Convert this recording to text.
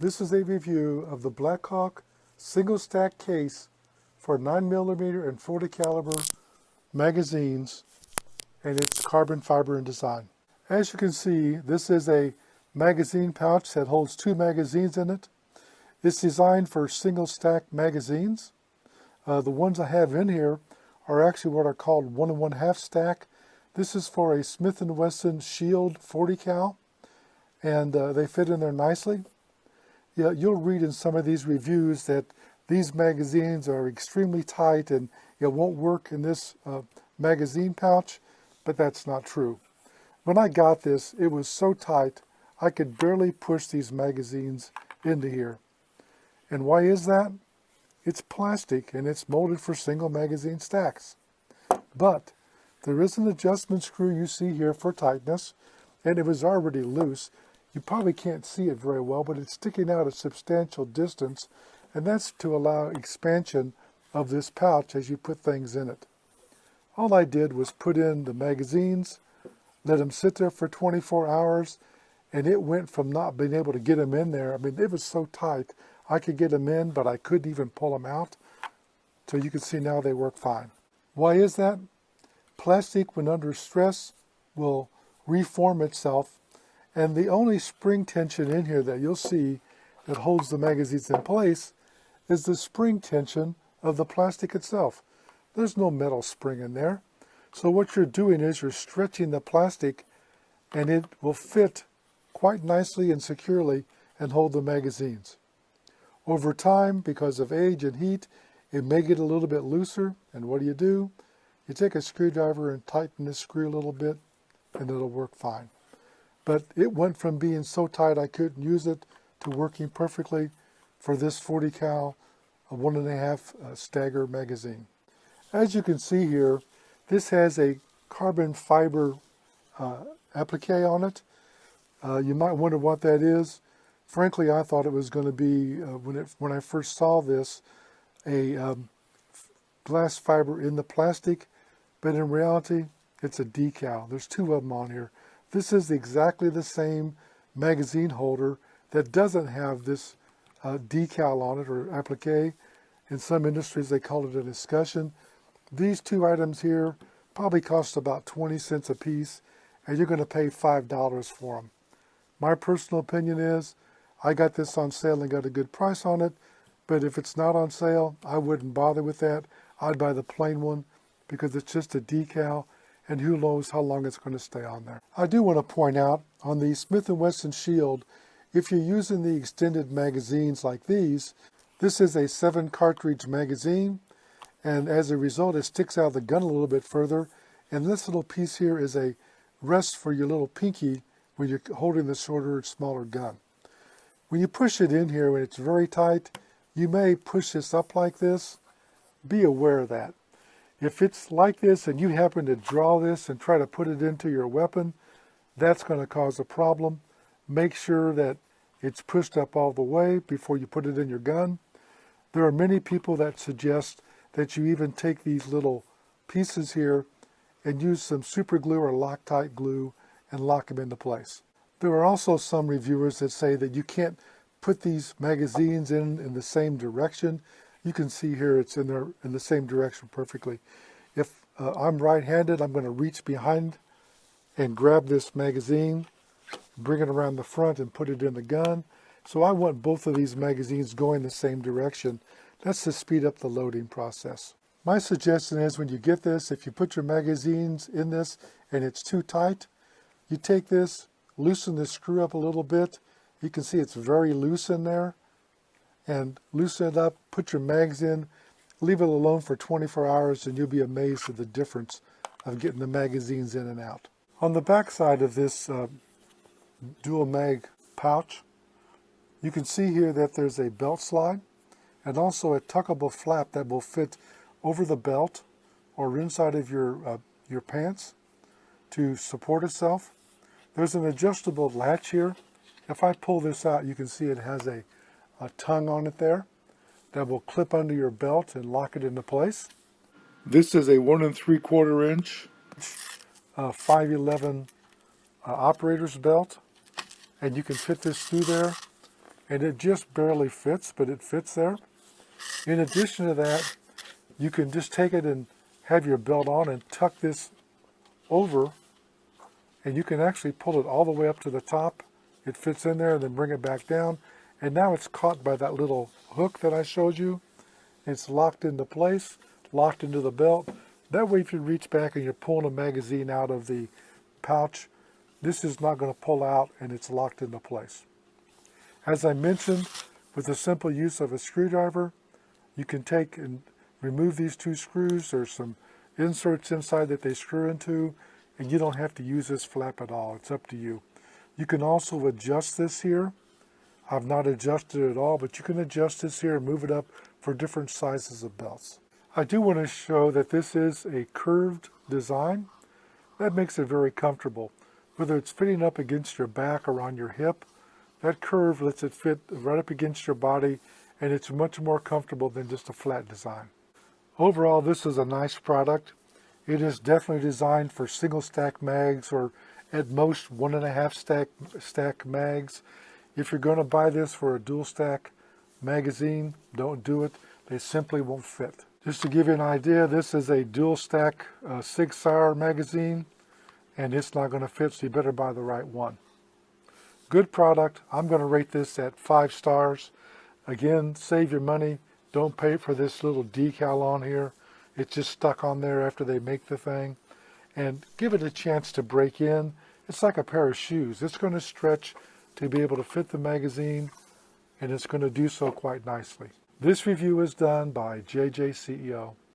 This is a review of the BLACKHAWK single stack case for 9mm and 40 caliber magazines, and it's carbon fiber in design. As you can see, this is a magazine pouch that holds 2 magazines in it. It's designed for single stack magazines. The ones I have in here are actually what are called 1 1/2 stack. This is for a Smith & Wesson Shield 40 cal, and they fit in there nicely. Yeah, you'll read in some of these reviews that these magazines are extremely tight and it won't work in this magazine pouch, but that's not true. When I got this, it was so tight I could barely push these magazines into here. And why is that? It's plastic and it's molded for single magazine stacks. But there is an adjustment screw you see here for tightness, and it was already loose. You probably can't see it very well, but it's sticking out a substantial distance, and that's to allow expansion of this pouch as you put things in it. All I did was put in the magazines, let them sit there for 24 hours, and it went from not being able to get them in there. I mean, it was so tight. I could get them in, but I couldn't even pull them out. So you can see now they work fine. Why is that? Plastic, when under stress, will reform itself. And the only spring tension in here that you'll see that holds the magazines in place is the spring tension of the plastic itself. There's no metal spring in there. So what you're doing is you're stretching the plastic, and it will fit quite nicely and securely and hold the magazines. Over time, because of age and heat, it may get a little bit looser. And what do? You take a screwdriver and tighten this screw a little bit, and it'll work fine. But it went from being so tight I couldn't use it to working perfectly for this 40 cal 1 1/2 stagger magazine. As you can see here, this has a carbon fiber applique on it. You might wonder what that is. Frankly, I thought it was going to be, when I first saw this, a glass fiber in the plastic, but in reality, it's a decal. There's 2 of them on here. This is exactly the same magazine holder that doesn't have this decal on it, or applique. In some industries they call it a discussion. These 2 items here probably cost about 20 cents a piece, and you're going to pay $5 for them. My personal opinion is I got this on sale and got a good price on it, but if it's not on sale, I wouldn't bother with that. I'd buy the plain one because it's just a decal, and who knows how long it's going to stay on there. I do want to point out, on the Smith & Wesson Shield, if you're using the extended magazines like these, this is a 7 cartridge magazine, and as a result it sticks out of the gun a little bit further, and this little piece here is a rest for your little pinky when you're holding the shorter or smaller gun. When you push it in here when it's very tight, you may push this up like this. Be aware of that. If it's like this and you happen to draw this and try to put it into your weapon, that's going to cause a problem. Make sure that it's pushed up all the way before you put it in your gun. There are many people that suggest that you even take these little pieces here and use some super glue or Loctite glue and lock them into place. There are also some reviewers that say that you can't put these magazines in the same direction. You can see here it's in there in the same direction perfectly. If I'm right-handed, I'm going to reach behind and grab this magazine, bring it around the front and put it in the gun. So I want both of these magazines going the same direction. That's to speed up the loading process. My suggestion is, when you get this, if you put your magazines in this and it's too tight, you take this, loosen the screw up a little bit. You can see it's very loose in there. And loosen it up, put your mags in, leave it alone for 24 hours, and you'll be amazed at the difference of getting the magazines in and out. On the back side of this dual mag pouch, you can see here that there's a belt slide and also a tuckable flap that will fit over the belt or inside of your pants to support itself. There's an adjustable latch here. If I pull this out, you can see it has a tongue on it there that will clip under your belt and lock it into place. This is a 1 3/4 inch 511 operator's belt, and you can fit this through there and it just barely fits, but it fits there. In addition to that, you can just take it and have your belt on and tuck this over, and you can actually pull it all the way up to the top. It fits in there, and then bring it back down, and now it's caught by that little hook that I showed you. It's locked into place, locked into the belt. That way, if you reach back and you're pulling a magazine out of the pouch, this is not going to pull out, and it's locked into place. As I mentioned, with the simple use of a screwdriver, you can take and remove these two screws. There's some inserts inside that they screw into, and you don't have to use this flap at all. It's up to you. You can also adjust this here. I've not adjusted it at all, but you can adjust this here and move it up for different sizes of belts. I do want to show that this is a curved design. That makes it very comfortable. Whether it's fitting up against your back or on your hip, that curve lets it fit right up against your body, and it's much more comfortable than just a flat design. Overall, this is a nice product. It is definitely designed for single stack mags, or at most 1.5 stack mags. If you're going to buy this for a dual stack magazine, don't do it. They simply won't fit. Just to give you an idea, this is a dual stack Sig Sauer magazine, and it's not going to fit, so you better buy the right one. Good product. I'm going to rate this at 5 stars. Again, save your money. Don't pay for this little decal on here. It's just stuck on there after they make the thing. And give it a chance to break in. It's like a pair of shoes. It's going to stretch to be able to fit the magazine, and it's going to do so quite nicely. This review is done by JJ CEO.